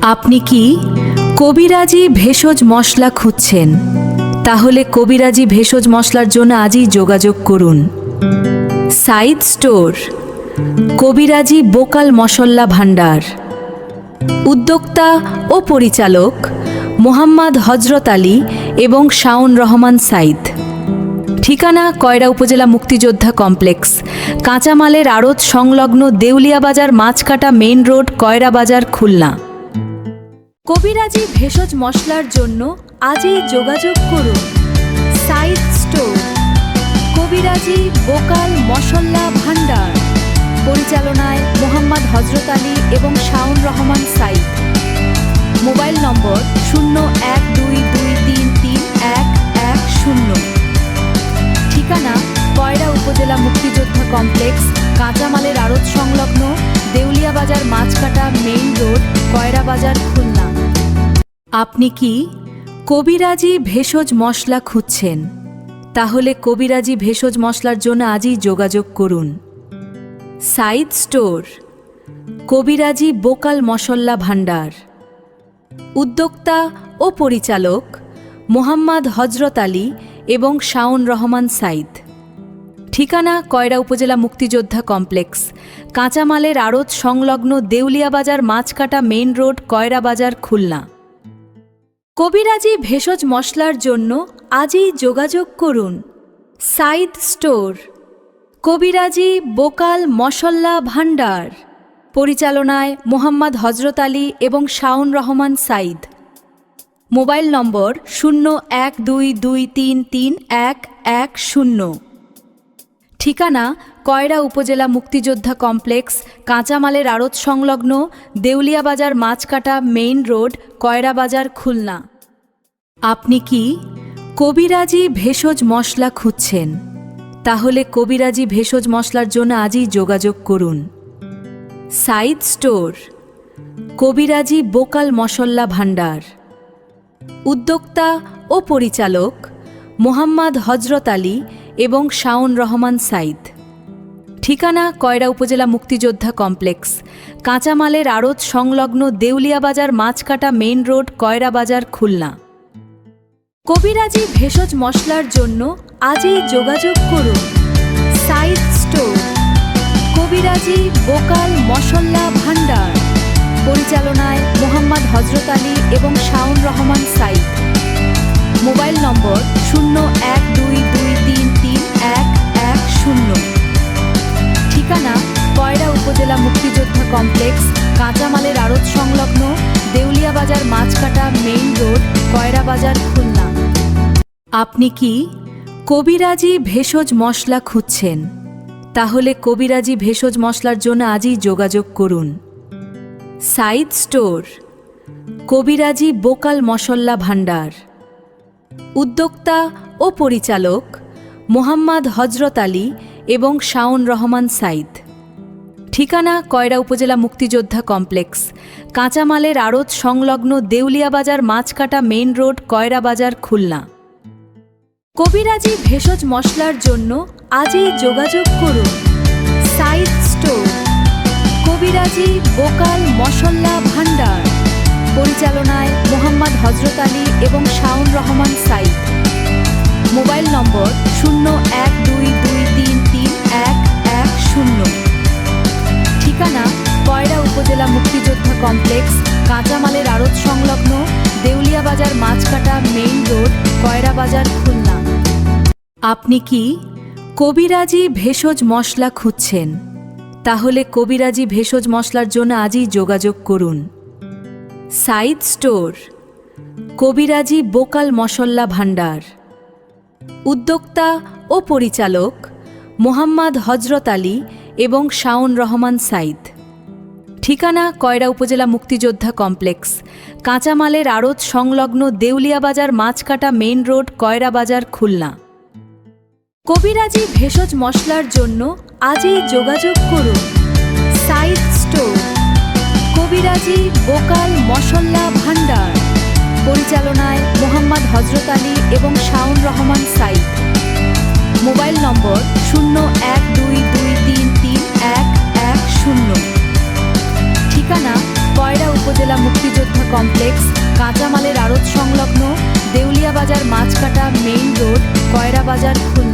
আপনি কি কবিরাজি ভেষজ মশলা খুঁজছেন? তাহলে কবিরাজি ভেষজ মশলার জন্য আজই যোগাযোগ করুন। সাইদ স্টোর, কবিরাজি বোকাল মশলা ভান্ডার। উদ্যোক্তা ও পরিচালক মোহাম্মদ হজরত আলী এবং শাওন রহমান সাইদ। ঠিকানা কয়রা উপজেলা মুক্তিযোদ্ধা কমপ্লেক্স, কাঁচামালের আড়ত সংলগ্ন দেউলিয়া বাজার মাছকাটা মেইন রোড, কয়রা বাজার, খুলনা। কবিরাজি ভেষজ মশলার জন্য আজই যোগাযোগ করুন। সাইদ স্টোর, কবিরাজি বোকাল মশলা ভান্ডার। পরিচালনায় মোহাম্মদ হজরত আলী এবং শাওন রহমান সাইদ। Mobile number 0122333110। ঠিকানা কয়রা উপজেলা মুক্তিযোদ্ধা কমপ্লেক্স, কাঁচামালের আড়ত সংলগ্ন দেউলিয়া বাজার মাছকাটা মেইন রোড, কয়রা বাজার, খুলনা। আপনি কি কবিরাজি ভেষজ মশলা খুঁজছেন? তাহলে কবিরাজি ভেষজ মশলার জন্য আজই যোগাযোগ করুন। সাইদ স্টোর, কবিরাজি বোকাল মশলা ভান্ডার। উদ্যোক্তা ও পরিচালক মোহাম্মদ হজরত আলী এবং শাওন রহমান সাইদ। ঠিকানা কয়রা উপজেলা মুক্তিযোদ্ধা কমপ্লেক্স, কাঁচামালের আড়ত সংলগ্ন দেউলিয়া বাজার মাছকাটা মেইন রোড, কয়রা বাজার, খুলনা। কবিরাজি ভেষজ মশলার জন্য আজই যোগাযোগ করুন। সাইদ স্টোর, কবিরাজি বোকাল মশলা ভান্ডার। পরিচালনায় মোহাম্মদ হজরত আলী এবং শাওন রহমান সাইদ। Mobile number 0122333110। ঠিকানা কয়রা উপজেলা মুক্তিযোদ্ধা কমপ্লেক্স, কাঁচামালের আড়ত সংলগ্ন দেউলিয়া বাজার মাছকাটা মেইন রোড, কয়রা বাজার, খুলনা। আপনি কি কবিরাজি ভেষজ মশলা খুঁজছেন? তাহলে কবিরাজি ভেষজ মশলার জন্য আজই যোগাযোগ করুন। সাইদ স্টোর, কবিরাজি বোকাল মশলা ভান্ডার। উদ্যোক্তা ও পরিচালক মোহাম্মদ হজরত আলী এবং শাওন রহমান সাইদ। ঠিকানা কয়রা উপজেলা মুক্তিযোদ্ধা কমপ্লেক্স, কাঁচামালের আড়ত সংলগ্ন দেউলিয়া বাজার মাছকাটা মেইন রোড, কয়রা বাজার, খুলনা। কবিরাজি ভেষজ মশলার জন্য আজই যোগাযোগ করুন। সাইদ স্টোর, কবিরাজি বোকাল মশলা ভান্ডার। পরিচালনায় মোহাম্মদ হজরত আলী এবং শাওন রহমান সাইদ। Mobile number 0122333110। ঠিকানা কয়রা উপজেলা মুক্তিযোদ্ধা কমপ্লেক্স, কাঁচামালের আড়ত সংলগ্ন দেউলিয়া বাজার মাছকাটা মেইন রোড, কয়রা বাজার, খুলনা। আপনি কি কবিরাজি ভেষজ মশলা খুঁজছেন? তাহলে কবিরাজি ভেষজ মশলার জন্য আজই যোগাযোগ করুন। সাইদ স্টোর, কবিরাজি বোকাল মশলা ভান্ডার। উদ্যোক্তা ও পরিচালক মোহাম্মদ হজরত আলী এবং শাওন রহমান সাইদ। ঠিকানা কয়রা উপজেলা মুক্তিযোদ্ধা কমপ্লেক্স, কাঁচামালের আড়ত সংলগ্ন দেউলিয়া বাজার মাছকাটা মেইন রোড, কয়রা বাজার, খুলনা। কবিরাজি ভেষজ মশলার জন্য আজই যোগাযোগ করুন। সাইদ স্টোর, কবিরাজি বোকাল মশলা ভান্ডার। পরিচালনায় মোহাম্মদ হজরত আলী এবং শাওন রহমান সাইদ। Mobile number 0122333110। ঠিকানা কয়রা উপজেলা মুক্তিযোদ্ধা কমপ্লেক্স, কাঁচামালের আড়ত সংলগ্ন দেউলিয়া বাজার মাছকাটা মেইন রোড, কয়রা বাজার, খুলনা। আপনি কি কবিরাজি ভেষজ মশলা খুঁজছেন? তাহলে কবিরাজি ভেষজ মশলার জন্য আজই যোগাযোগ করুন। সাইদ স্টোর, কবিরাজি বোকাল মশলা ভান্ডার। উদ্যোক্তা ও পরিচালক মোহাম্মদ হজরত আলী এবং শাওন রহমান সাইদ। ঠিকানা কয়রা উপজেলা মুক্তিযোদ্ধা কমপ্লেক্স, কাঁচামালের আড়ত সংলগ্ন দেউলিয়া বাজার মাছকাটা মেইন রোড, কয়রা বাজার, খুলনা। কবিরাজি ভেষজ মশলার জন্য আজই যোগাযোগ করুন। সাইদ স্টোর, কবিরাজি বোকাল মশলা ভান্ডার। পরিচালনায় মোহাম্মদ হজরত আলী এবং শাওন রহমান সাইদ। Mobile number 0122333110। ঠিকানা কয়রা উপজেলা মুক্তিযোদ্ধা কমপ্লেক্স, কাঁচামালের আড়ত সংলগ্ন, দেউলিয়া বাজার মাছকাটা মেইন রোড, কয়রা বাজার, খুলনা।